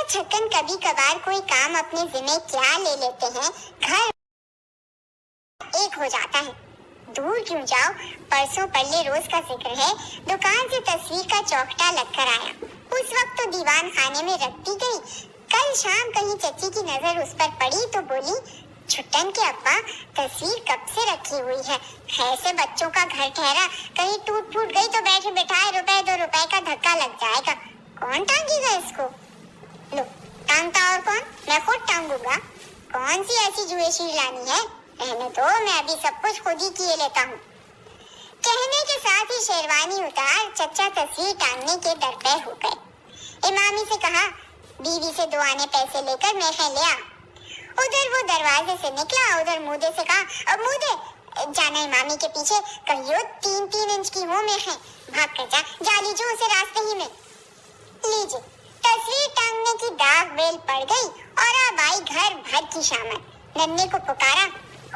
छक्कन कभी कभार कोई काम अपने जिम्मे क्या ले लेते हैं, घर एक हो जाता है। दूर क्यों जाओ, परसों पल्ले रोज का जिक्र है, दुकान से तस्वीर का चौखटा लगकर आया। उस वक्त तो दीवान खाने में रख दी गई। कल शाम कहीं चची की नजर उस पर पड़ी तो बोली, छुट्टन के अब्बा, तस्वीर कब से रखी हुई है, ऐसे बच्चों का घर ठहरा, कहीं टूट फूट गई तो बैठे बैठाए रुपए 2 रुपए का धक्का लग जाएगा, कौन टांगेगा इसको? लो, टांगता और कौन? मैं खुद टांगूंगा। कौन सी ऐसी जुएशी लानी है, रहने दो, मैं अभी सब कुछ खुद ही किए लेता हूँ। कहने के साथ ही शेरवानी उतार चचा तस्वीर टांगने के दरपे हो गए। इमामी से कहा, बीवी से 2 आने पैसे लेकर मेखे ले आ। उधर वो दरवाजे से निकला, उधर मूदे से कहा, अब मूदे जाना इमामी के पीछे, कहियो 3-3 इंच की हो मेखे, भाग कर जा, जाली जो उसे रास्ते ही में। लीजिए, तस्वीर टांगने की दाग बेल पड़ गई और अब आई घर भर की शामत। नन्हे को पुकारा,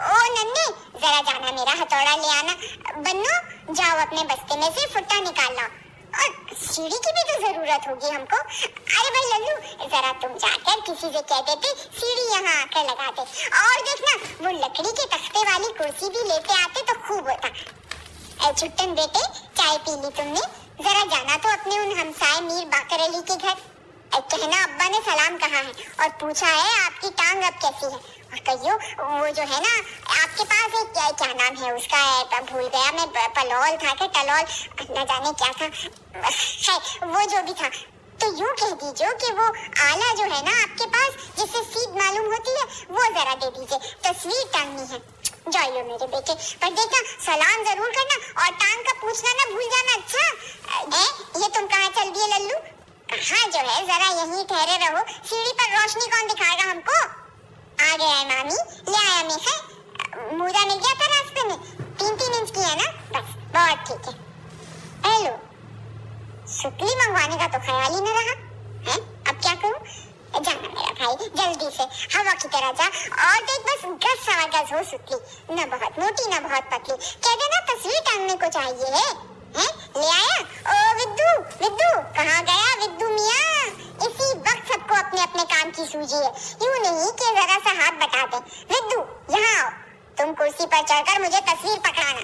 ओ नन्हे, जरा जाना मेरा हथौड़ा ले आना। बन्नो, जाओ अपने बस्ते में से फुट्टा निकाल लाओ, और सीढ़ी की भी तो जरूरत होगी हमको। अरे भाई लल्लू, जरा तुम जाकर किसी से कह देते सीढ़ी यहाँ आकर लगा दे, और देखना वो लकड़ी के तख्ते वाली कुर्सी भी लेते आते तो खूब होता। ऐ छुट्टन बेटे, चाय पी ली तुमने? जरा जाना तो अपने उन हमसाए मीर बाकर अली के घर। कहना अब्बा ने सलाम कहा है और पूछा है आपकी टांग अब कैसी है, और कहियो वो जो है ना आपके पास एक क्या नाम है उसका, भूल गया मैं, पलोल था कि टलोल, न जाने क्या था, वो जो भी था, तो यूं कह दीजिए कि वो आला जो है ना आपके पास जिससे सीध मालूम होती है, वो जरा दे दीजिए, तस्वीर टांगनी है। जाइयो मेरे बेटे, पर देखना सलाम जरूर करना और टांग का पूछना ना भूल जाना। अच्छा ये तुम कहाँ चल दिए लल्लू? कहाँ जो है, जरा यहीं ठहरे रहो, सीढ़ी पर रोशनी कौन दिखाएगा हमको? आ गया है मामी, ले आया मेखे, मूदा मिल गया था रास्ते में, 3-3 इंच की है ना, बस बहुत ठीक है। हेलो, सुतली मंगवाने का तो ख्याल ही न रहा है, अब क्या करूं? जाना मेरा भाई, जल्दी से हवा की तरह जा, और देख बस 10-15 गज हो सुतली, न बहुत मोटी न बहुत पतली, कह देना तस्वीर टांगने को चाहिए है? ले आया? ओ विद्दू, विद्दू कहाँ गया विद्दू मियाँ? इसी वक्त सबको अपने अपने काम की सूझी है, यूं नहीं कि जरा सा हाथ बटा दे। विद्दू यहाँ आओ, तुम कुर्सी पर चढ़कर मुझे तस्वीर पकड़ाना।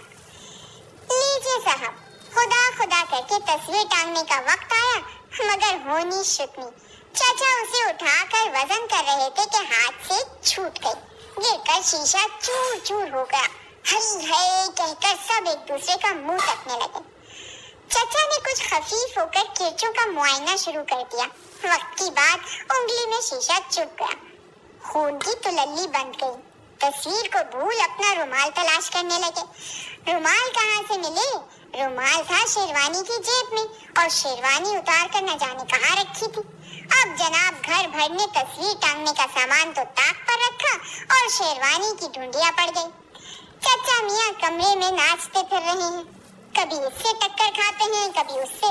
लीजिए साहब, खुदा खुदा करके तस्वीर टांगने का वक्त आया, मगर होनी शुतनी। चाचा उसे उठाकर वजन कर रहे थे कि हाथ से छूट गई, गिरकर शीशा चूर चूर हो गया। हरी है कहकर सब एक दूसरे का मुंह तकने लगे। चाचा ने कुछ खफीफ होकर किरचों का मुआयना शुरू कर दिया। वक्त की बात, उंगली में शीशा चुभ गया, खून की तुलल्ली बंद गई। तस्वीर को भूल अपना रुमाल तलाश करने लगे। रुमाल कहाँ से मिले? रुमाल था शेरवानी की जेब में, और शेरवानी उतार कर न जाने कहाँ रखी थी। अब जनाब घर भर ने तस्वीर टांगने का सामान तो ताक पर रखा और शेरवानी की ढूंढिया पड़ गई। चाचा मियाँ कमरे में नाचते फिर रहे हैं, कभी इससे टक्कर खाते हैं कभी उससे।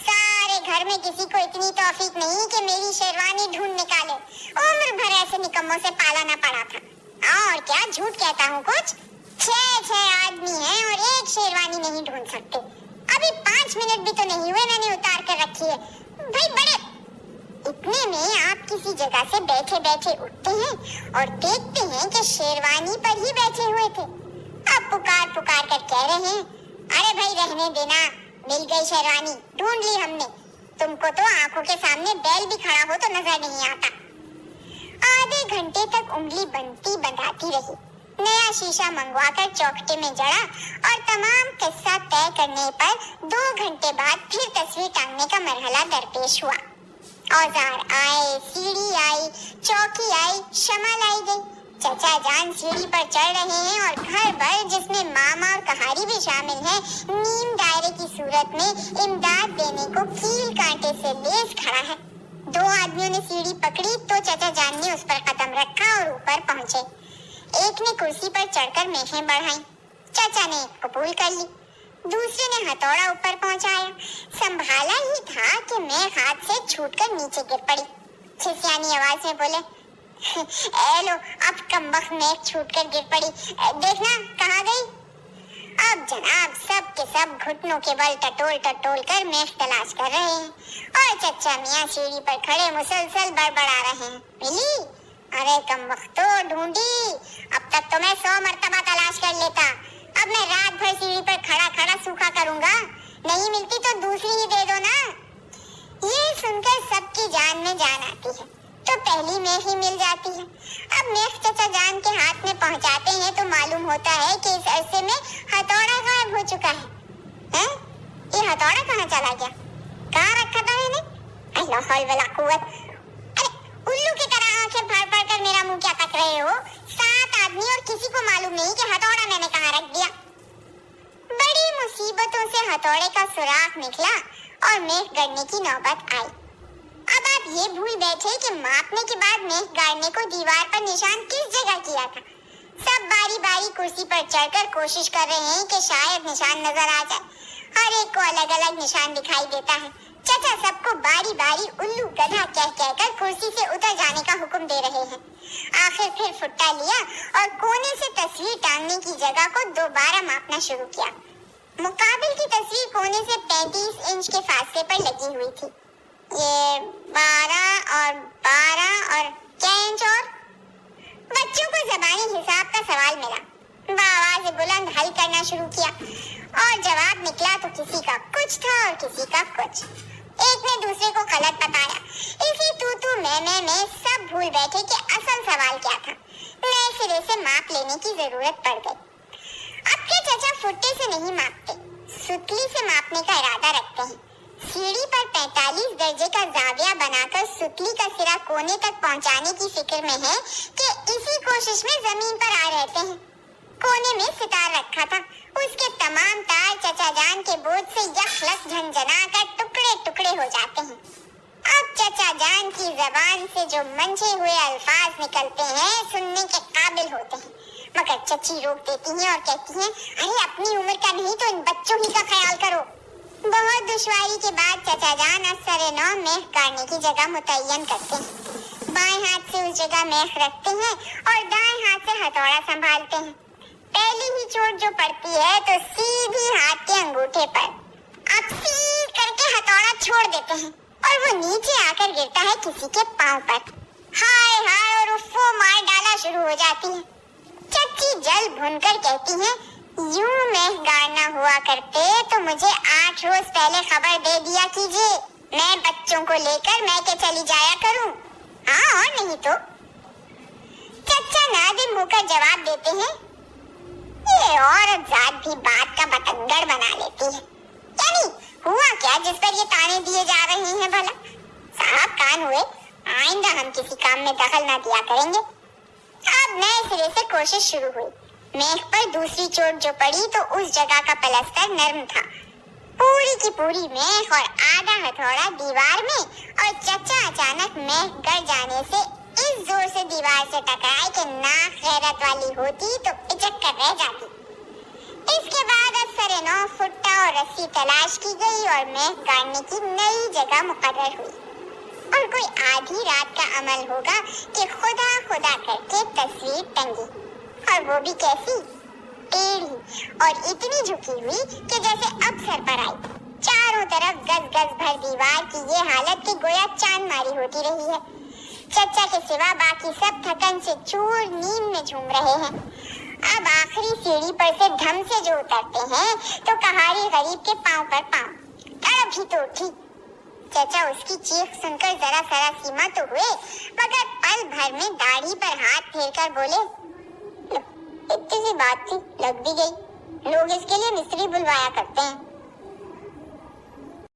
सारे घर में किसी को इतनी तौफीक नहीं कि मेरी शेरवानी ढूंढ निकाले। उम्र भर ऐसे निकम्मों से पाला ना पड़ा था। और क्या झूठ कहता हूँ कुछ, 6 आदमी हैं और एक शेरवानी नहीं ढूंढ सकते। अभी 5 मिनट भी तो नहीं हुए मैंने उतार कर रखी है। भाई बड़े, इतने में आप किसी जगह से बैठे बैठे उठते हैं और देखते हैं कि शेरवानी पर ही बैठे हुए थे। अब पुकार पुकार कर कह रहे हैं, अरे भाई रहने देना, मिल गई शेरवानी, ढूंढ ली हमने। तुमको तो आंखों के सामने बैल भी खड़ा हो तो नजर नहीं आता। आधे घंटे तक उंगली बनती बंधाती रही। नया शीशा मंगवाकर चौखटे में जड़ा और तमाम किस्सा तय करने पर 2 घंटे बाद फिर तस्वीर टांगने का मरहला दरपेश हुआ। औजार आए, सीढ़ी आई, चौकी आई, शमा लाई गई। चचा जान सीढ़ी पर चढ़ रहे हैं और घर भर, जिसमें मामा और कहारी भी शामिल हैं, नीम दायरे की सूरत में इमदाद देने को कील कांटे से लेस खड़ा है। 2 आदमियों ने सीढ़ी पकड़ी तो चचा जान ने उस पर कदम रखा और ऊपर पहुंचे। एक ने कुर्सी पर चढ़कर मेखें बढ़ाई, चाचा ने कबूल कर ली। दूसरे ने हथौड़ा ऊपर पहुंचाया। संभाला ही था कि मैं हाथ से छूटकर नीचे गिर पड़ी। खिसियानी आवाज में बोले, ए लो, अब कमबख्त मैं छूटकर गिर पड़ी, देखना कहाँ गई। अब जनाब सब के सब घुटनों के बल टटोल कर मेख तलाश कर रहे हैं और चचा मियाँ सीढ़ी पर खड़े मुसलसल बड़बड़ा रहे हैं, मिली? अरे कमबख्तो ढूंढी, अब तक तो मैं 100 मर्तबा तलाश कर लेता, अब मैं रात भर सीढ़ी पर खड़ा खड़ा सूखा करूंगा, नहीं मिलती तो दूसरी ही दे दो ना। ये सुनकर सबकी जान में जान आती है तो पहली मेख ही मिल जाती है। अब मेख चचा जान के हाथ में पहुंचाते हैं तो मालूम होता है कि इस अरसे में हथौड़ा गायब हो चुका है। ये हथौड़ा कहाँ चला गया? कहाँ रखा था मैंने? अल्लाह हौल वला कुव्वत। अरे उल्लू की तरह आंखें फाड़ कर मेरा मुंह क्या तक रहे हो? 7 आदमी और किसी को मालूम नहीं कि हथौड़ा मैंने कहाँ रख दिया। बड़ी मुसीबतों से हथौड़े का सुराख निकला और मेख गड़ने की नौबत आई। अब आप ये भूल बैठे कि मापने के बाद मेख गाड़ने को दीवार पर निशान किस जगह किया था। सब बारी बारी कुर्सी पर चढ़कर कोशिश कर रहे हैं कि शायद निशान नजर आ जाए। हर एक को अलग अलग निशान दिखाई देता है। चचा सबको बारी बारी उल्लू गधा कह कर कुर्सी से उतर जाने का हुक्म दे रहे हैं। आखिर फिर फुट्टा लिया और कोने से तस्वीर टांगने की जगह को दोबारा मापना शुरू किया। मुकाबिल की तस्वीर कोने से 35 इंच के फासले पर लगी हुई थी। ये 12 और क्या इंच और? बच्चों को ज़बानी हिसाब का सवाल मिला। आवाज़ बुलंद हल करना शुरू किया और जवाब निकला तो किसी का कुछ था और किसी का कुछ। एक ने दूसरे को गलत बताया। इसी तू मैं सब भूल बैठे कि असल सवाल क्या था। नए सिरे से माप लेने की जरूरत पड़ गई। अब के चचा फुट्टे से नहीं मापते, सुतली से मापने का इरादा रखते हैं। सीढ़ी पर 45 दर्जे का जाविया बनाकर सुतली का सिरा कोने तक पहुंचाने की फिक्र में है कि इसी कोशिश में जमीन पर आ रहते हैं। कोने में सितार रखा था, उसके तमाम तार चचा जान के बोझ से यखलक झंझना कर टुकड़े टुकड़े हो जाते हैं। अब चचा जान की जबान से जो मंझे हुए अल्फाज निकलते हैं सुनने के काबिल होते हैं, मगर चची रोक देती हैं और कहती हैं, अरे अपनी उम्र का नहीं तो इन बच्चों ही का ख्याल करो। बहुत दुश्वारी के बाद चचा जान असर-ए-नौ मेख गाड़ने की जगह मुतय्यन करते हैं। बाएं हाथ से उस जगह मेख रखते हैं और दाएं हाथ से हथौड़ा संभालते हैं। पहली ही चोट जो पड़ती है तो सीधी हाथ के अंगूठे पर अक्सी करके हथौड़ा छोड़ देते हैं और वो नीचे आकर गिरता है किसी के पांव पर। हाय हाय और उफ़्फ़ो मार डाला शुरू हो जाती है। चच्ची जल भुनकर कहती हैं, यूं मेख गाड़ना हुआ करते तो मुझे 8 रोज पहले खबर दे दिया कीजिए, मैं बच्चों को लेकर मैके चली जाया करूं। हाँ और नहीं तो। चचा नादिम होकर जवाब देते हैं, ये औरत जात भी बात का बतंगड़ बना लेती है। यानी हुआ क्या जिस पर ये ताने दिए जा रहे हैं भला? साहब कान हुए, आइंदा हम किसी काम में दखल ना दिया करेंगे। अब नए सिरे से कोशिश शुरू हुई। मेख पर दूसरी चोट जो पड़ी तो उस जगह का पलस्तर नर्म था। पूरी की पूरी मेख और आधा हथौड़ा दीवार में और चचा अचानक मेख गड़ जाने से इस जोर से दीवार से टकराए कि नाक गैरत वाली होती तो पिचक कर रह जाती। इसके बाद असर-ए-नौ फुट्टा और रस्सी तलाश की गई और मेख गाड़ने की नई जगह मुकर्रर हुई। और कोई आधी रात का अमल होगा कि खुदा करके तस्वीर टंगी, और वो भी कैसी? टेढ़ी और इतनी झुकी हुई कि जैसे अब सर पर आई। चारों तरफ गज भर दीवार की ये हालत कि गोया चांद मारी होती रही है। चचा के सिवा बाकी सब थकन से चूर नींद में झूम रहे हैं। अब आखिरी सीढ़ी पर से धम से जो उतरते हैं तो कहारी गरीब के पांव पर पांव, तड़प ही तो उठी। चचा उसकी चीख सुनकर जरा सरा सीमा तो हुए, मगर पल भर में दाढ़ी पर हाथ फेरकर बोले, इतनी सी बात थी, लग भी गई। लोग इसके लिए मिस्त्री बुलवाया करते हैं।